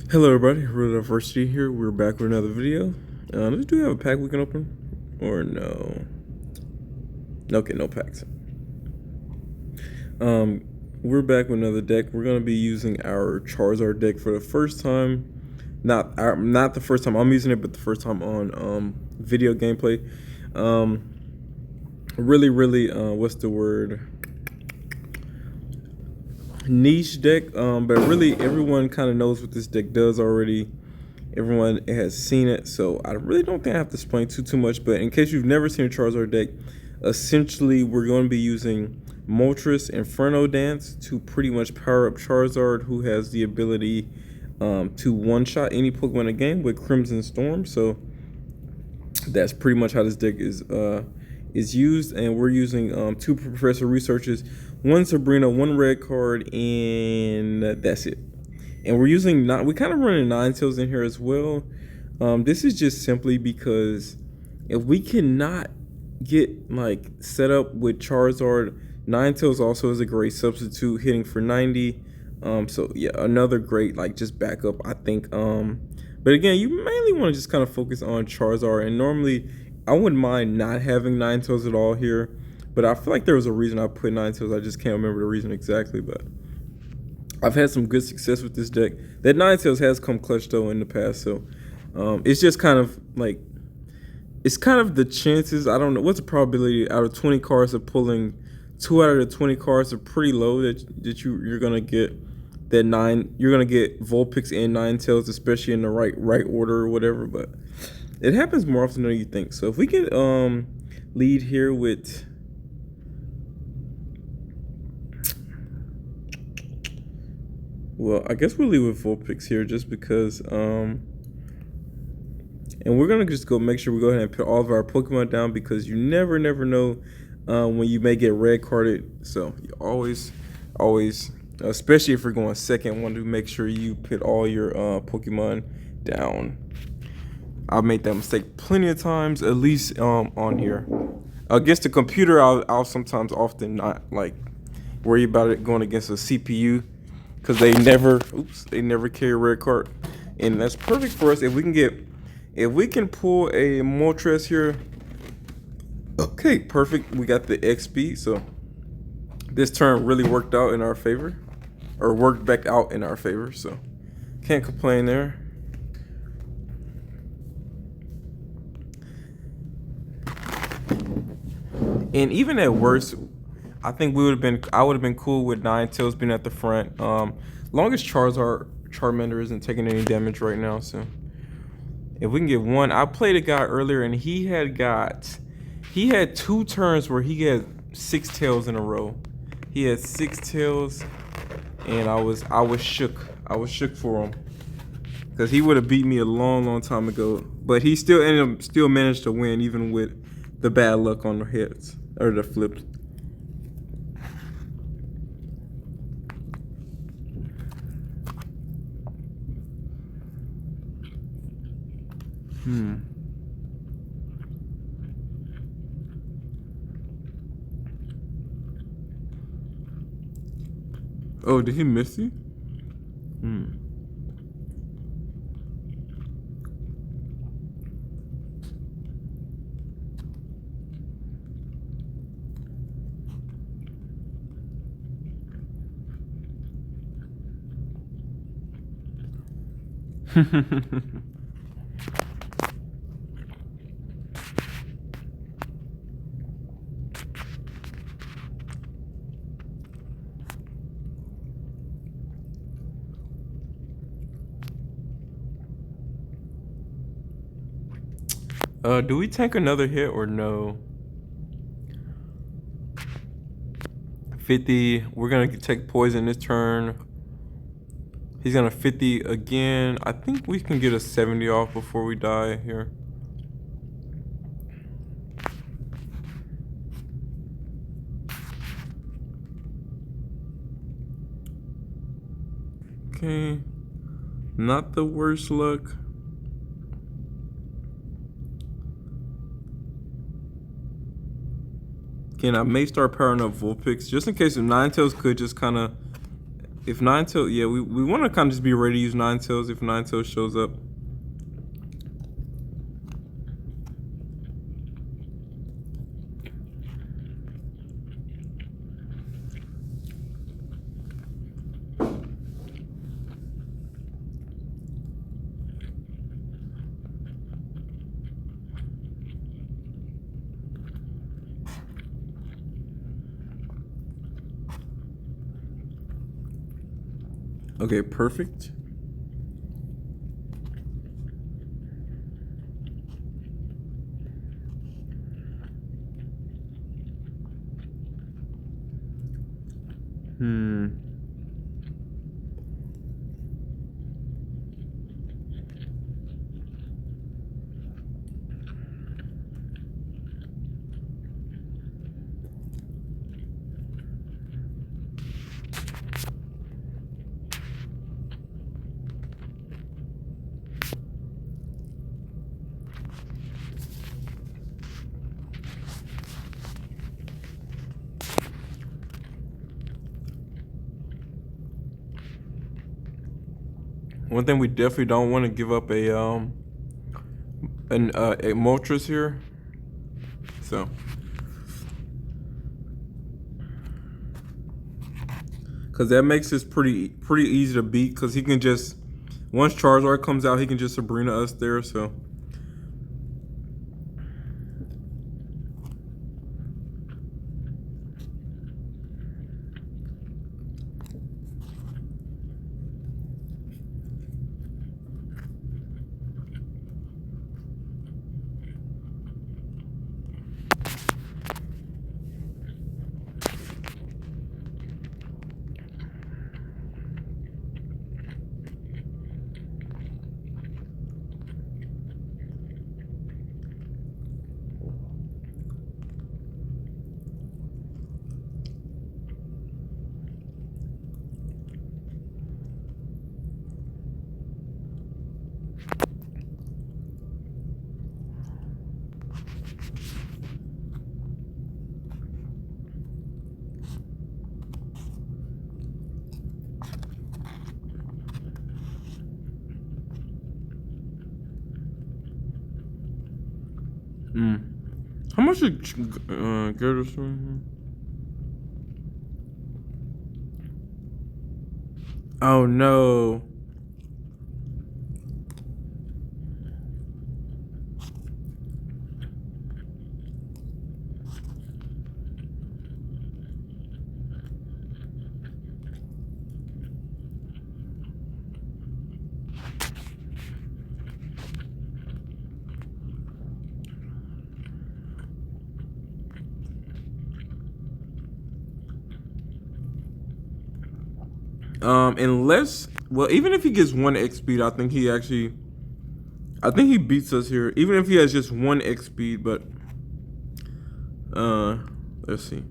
Hello everybody, Root University here. We're back with another video. Do we have a pack we can open? Or no? Okay, no packs. We're back with another deck. We're gonna be using our Charizard deck for the first time. Not the first time I'm using it, but the first time on video gameplay. Really, what's the word? Niche deck. But really everyone kind of knows what this deck does already. Everyone has seen it, so I really don't think I have to explain too much. But in case you've never seen a Charizard deck, essentially we're going to be using Moltres Inferno Dance to pretty much power up Charizard, who has the ability to one-shot any Pokemon in a game with Crimson Storm. So that's pretty much how this deck is used, and we're using two Professor Researches, one Sabrina, one red card, and that's it. And we're using we kind of running Ninetales in here as well. This is just simply because if we cannot get like set up with Charizard, Ninetales also is a great substitute, hitting for 90. So yeah, another great like just backup, I think. But again, you mainly want to just kind of focus on Charizard, and normally I wouldn't mind not having Ninetales at all here, but I feel like there was a reason I put Ninetales. I just can't remember the reason exactly, but I've had some good success with this deck. That Ninetales has come clutch though in the past, so it's just kind of like, it's kind of the chances. I don't know what's the probability out of 20 cards of pulling 2 out of the 20 cards are pretty low that you're gonna get that you're gonna get Vulpix and Ninetales, especially in the right order or whatever. But it happens more often than you think. So if we can lead here with, well, I guess we'll leave with Vulpix here just because, and we're gonna just go make sure we go ahead and put all of our Pokemon down, because you never know when you may get red carded. So you always, especially if you're going second, want to make sure you put all your Pokemon down. I've made that mistake plenty of times, at least on here. Against the computer, I'll sometimes often not like worry about it going against a CPU, because they never carry a red card, and that's perfect for us if we can pull a Moltres here. Okay, perfect. We got the XP, so this turn really worked out in our favor, or worked back out in our favor. So can't complain there. And even at worst, I think I would have been cool with Ninetales being at the front. Long as Charmander isn't taking any damage right now. So if we can get one, I played a guy earlier and he had 2 turns where he had 6 tails in a row. He had 6 tails, and I was shook. I was shook for him, because he would have beat me a long time ago. But he still managed to win, even with the bad luck on the hits or the flips. Oh, did he miss you? Do we tank another hit or no? 50. We're gonna take poison this turn. He's gonna 50 again. I think we can get a 70 off before we die here. Okay, not the worst luck. Again, I may start powering up Vulpix just in case if Ninetales could just kind of If Ninetales, yeah, we want to kind of just be ready to use Ninetales if Ninetales shows up. Okay, perfect. Hmm. One thing we definitely don't want to give up a Moltres here. So, because that makes this pretty easy to beat. Because he can just, once Charizard comes out, he can just Sabrina us there. So. How much did Gyarados? Oh no. Unless, well, even if he gets 1x speed, I think he beats us here. Even if he has just 1x speed, but let's see.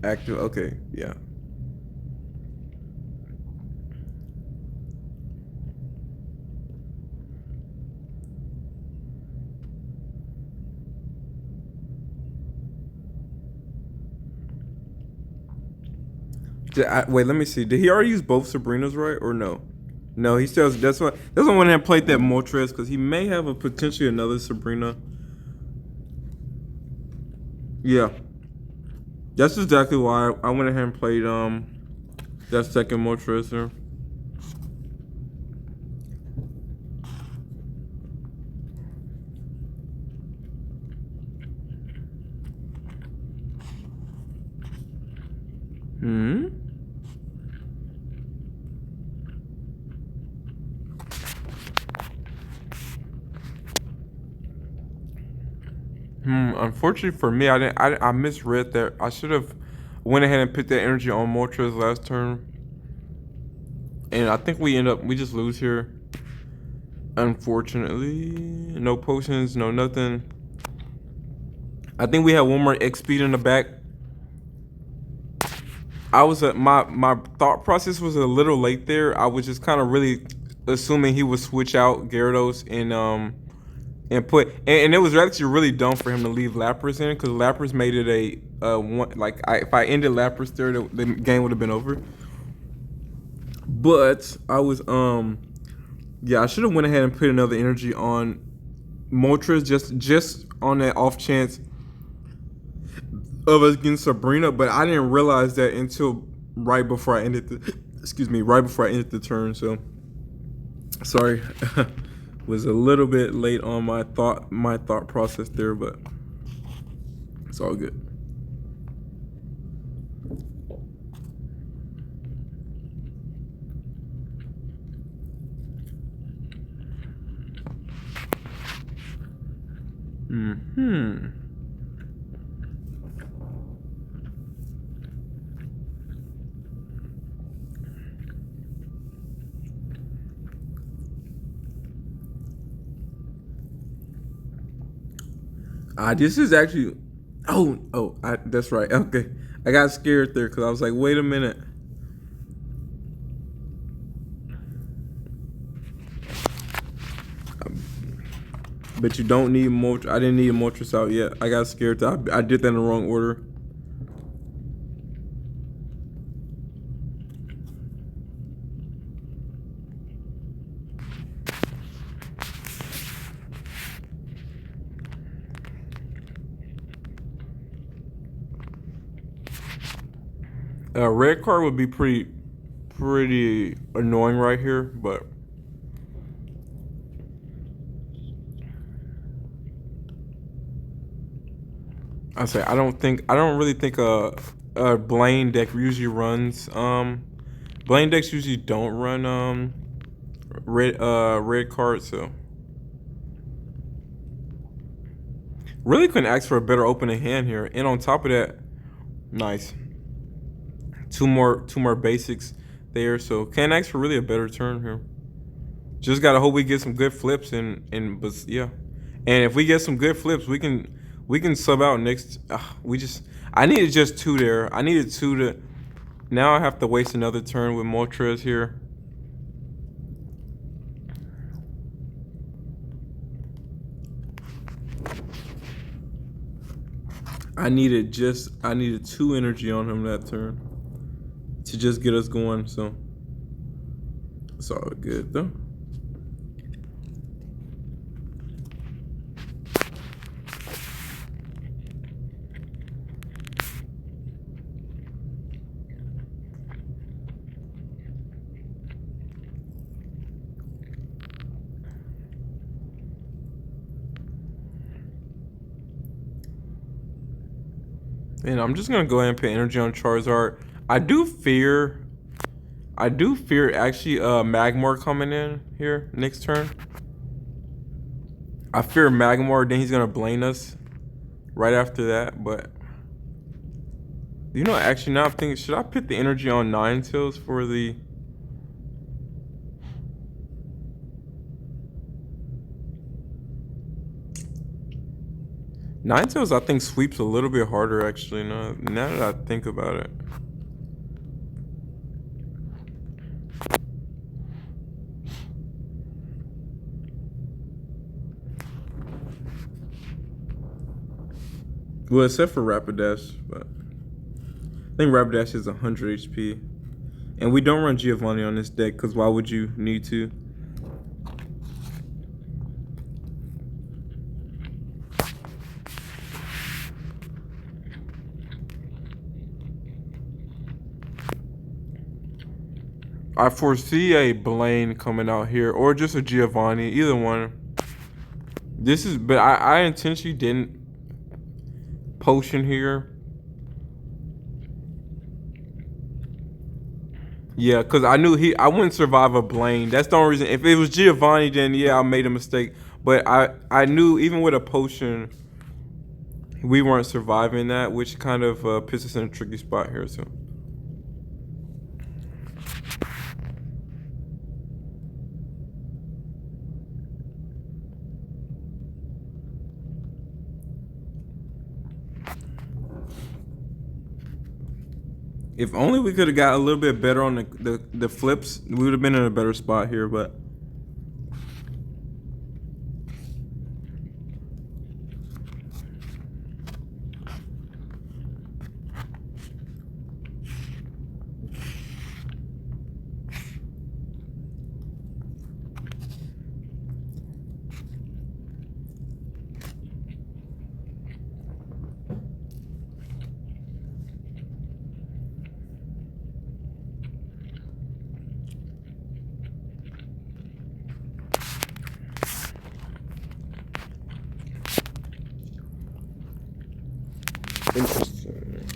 Active. Okay, yeah. Wait, let me see. Did he already use both Sabrinas, right, or no? No, he still. That's why I went ahead and played that Moltres because he may have a potentially another Sabrina. Yeah, that's exactly why I went ahead and played that second Moltres here. Unfortunately for me, I didn't. I misread that. I should have went ahead and put that energy on Moltres last turn, and I think we just lose here. Unfortunately, no potions, no nothing. I think we had one more X speed in the back. I was my thought process was a little late there. I was just kind of really assuming he would switch out Gyarados and put and it was actually really dumb for him to leave Lapras in because Lapras made it a one like if I ended Lapras there the game would have been over. But I was yeah, I should have went ahead and put another energy on Moltres just on that off chance of us getting Sabrina, but I didn't realize that until right before I ended the right before I ended the turn. So sorry, was a little bit late on my thought process there, but it's all good. This is actually, that's right. Okay, I got scared there because I was like, wait a minute. But you don't need Moltres. I didn't need Moltres out yet. I got scared. I did that in the wrong order. Red card would be pretty annoying right here, but I don't really think a Blaine deck usually runs Blaine decks usually don't run red cards, so really couldn't ask for a better opening hand here. And on top of that, nice. Two more basics there, so can't ask for really a better turn here. Just gotta hope we get some good flips but yeah. And if we get some good flips, we can sub out next. I needed just two there. I needed two to. Now I have to waste another turn with Moltres here. I needed two energy on him that turn to just get us going. So it's all good though. And I'm just gonna go ahead and put energy on Charizard. I do fear actually Magmar coming in here next turn. I fear Magmar, then he's gonna blame us right after that, but actually now I'm thinking, should I put the energy on Ninetales for the Ninetales? I think sweeps a little bit harder actually now that I think about it. Well, except for Rapidash, but I think Rapidash is 100 HP. And we don't run Giovanni on this deck, because why would you need to? I foresee a Blaine coming out here, or just a Giovanni, either one. But I intentionally didn't potion here. Yeah, because I knew I wouldn't survive a Blaine. That's the only reason. If it was Giovanni, then yeah, I made a mistake. But I knew even with a potion, we weren't surviving that, which kind of puts us in a tricky spot here. So. If only we could have got a little bit better on the flips, we would have been in a better spot here, but. Interesting.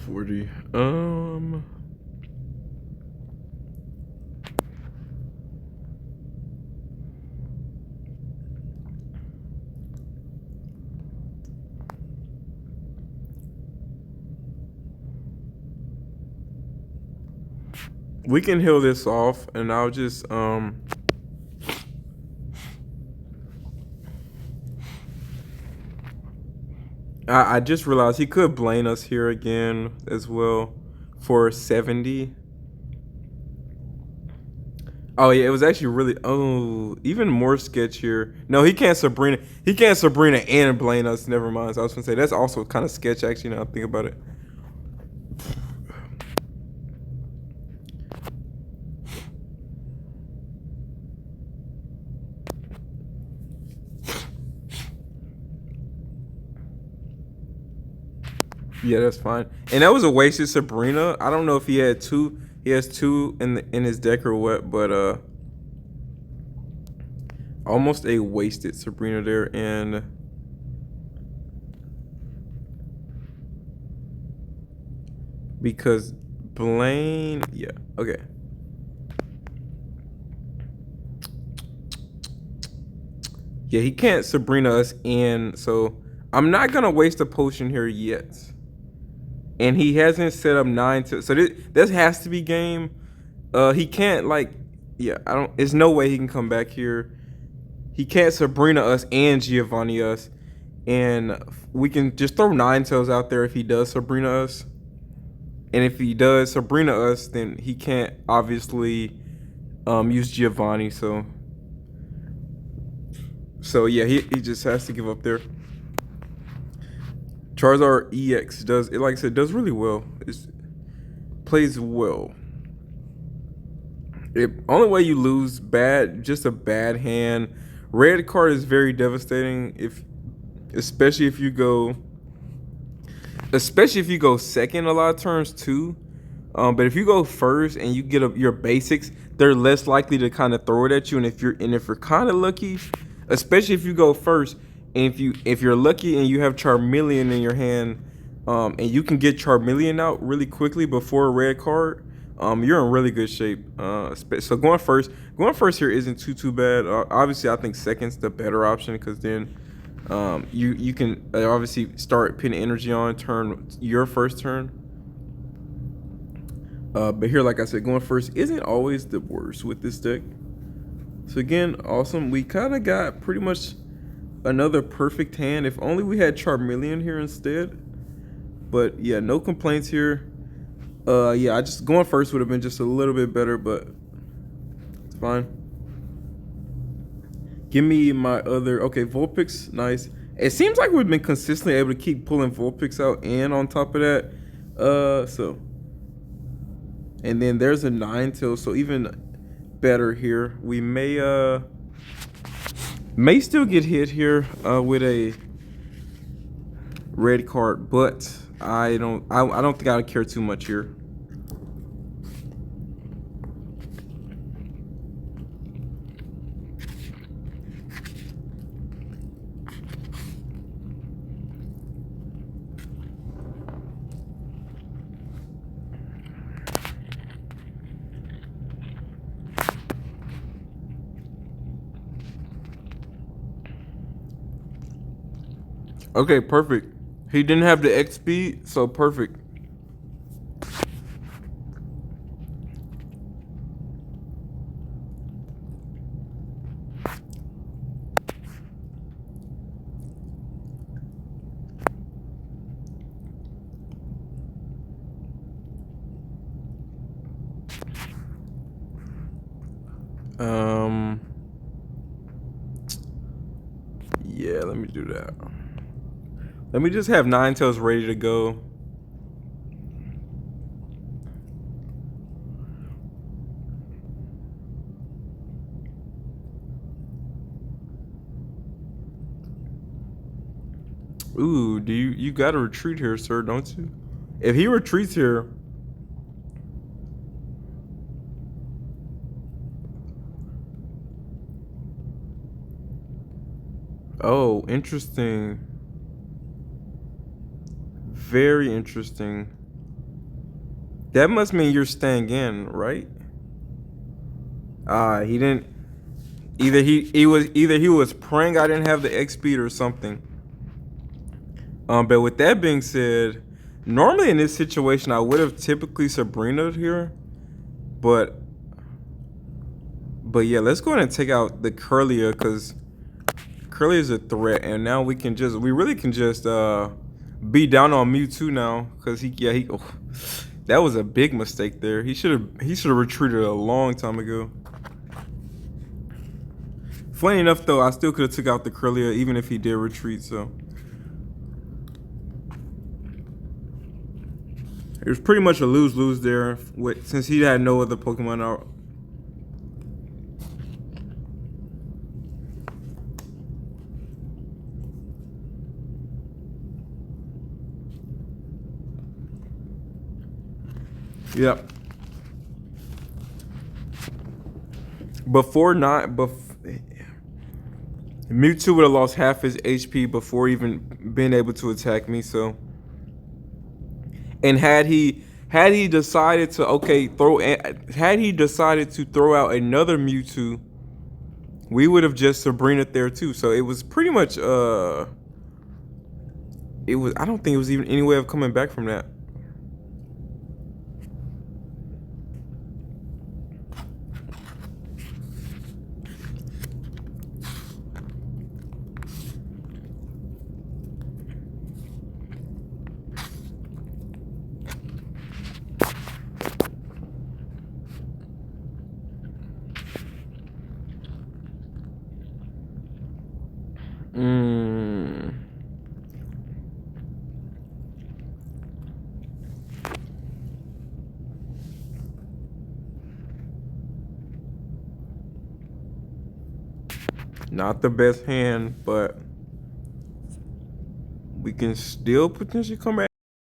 $40. We can heal this off, and I'll just I just realized he could blame us here again as well for 70. Oh yeah, it was actually really even more sketchier. No, he can't Sabrina. He can't Sabrina and blame us. Never mind. So I was gonna say that's also kind of sketch actually. Now I think about it. Yeah, that's fine. And that was a wasted Sabrina. I don't know if he had two. He has two in his deck or what, but almost a wasted Sabrina there. And because Blaine, yeah, okay. Yeah, he can't Sabrina us in, so I'm not gonna waste a potion here yet. And he hasn't set up 9 to, so this has to be game. He can't yeah, I don't. There's no way he can come back here. He can't Sabrina us and Giovanni us, and we can just throw Ninetales out there if he does Sabrina us. And if he does Sabrina us, then he can't obviously use Giovanni. So yeah, he just has to give up there. Charizard EX does it, like I said, does really well. It plays well. Only way you lose just a bad hand. Red card is very devastating especially if you go second a lot of turns too. But if you go first and you get your basics, they're less likely to kind of throw it at you. And if you're kind of lucky, especially if you go first, and if you're lucky and you have Charmeleon in your hand, and you can get Charmeleon out really quickly before a red card, you're in really good shape. So going first here isn't too bad. Obviously, I think second's the better option because then you can obviously start putting energy on your first turn. But here, like I said, going first isn't always the worst with this deck. So again, awesome. We kind of got pretty much another perfect hand. If only we had Charmeleon here instead. But yeah, no complaints here. Yeah, going first would have been just a little bit better, but it's fine. Give me my other, okay, Vulpix, nice. It seems like we've been consistently able to keep pulling Vulpix out, and on top of that, and then there's a Ninetales, so even better here. We may still get hit here with a red card, but I don't think I care too much here. Okay, perfect. He didn't have the XP, so perfect. Um, yeah, let me do that. Let me just have Ninetales ready to go. Ooh, you gotta retreat here, sir, don't you? If he retreats here, oh, interesting. Very interesting. That must mean you're staying in, right? He didn't. Either he was praying I didn't have the X speed or something. But with that being said, normally in this situation I would have typically Sabrina'd here, but yeah, let's go ahead and take out the Curlia because Curlia is a threat, and now we really can just be down on Mewtwo now because that was a big mistake there. He should have retreated a long time ago. Funny enough though, I still could have took out the Curlia even if he did retreat. So it was pretty much a lose-lose there since he had no other Pokemon out. Yep. Mewtwo would have lost half his HP before even being able to attack me. So, and had he decided to throw out another Mewtwo, we would have just Sabrina there too. So it was pretty much I don't think it was even any way of coming back from that. Not the best hand, but we can still potentially come back.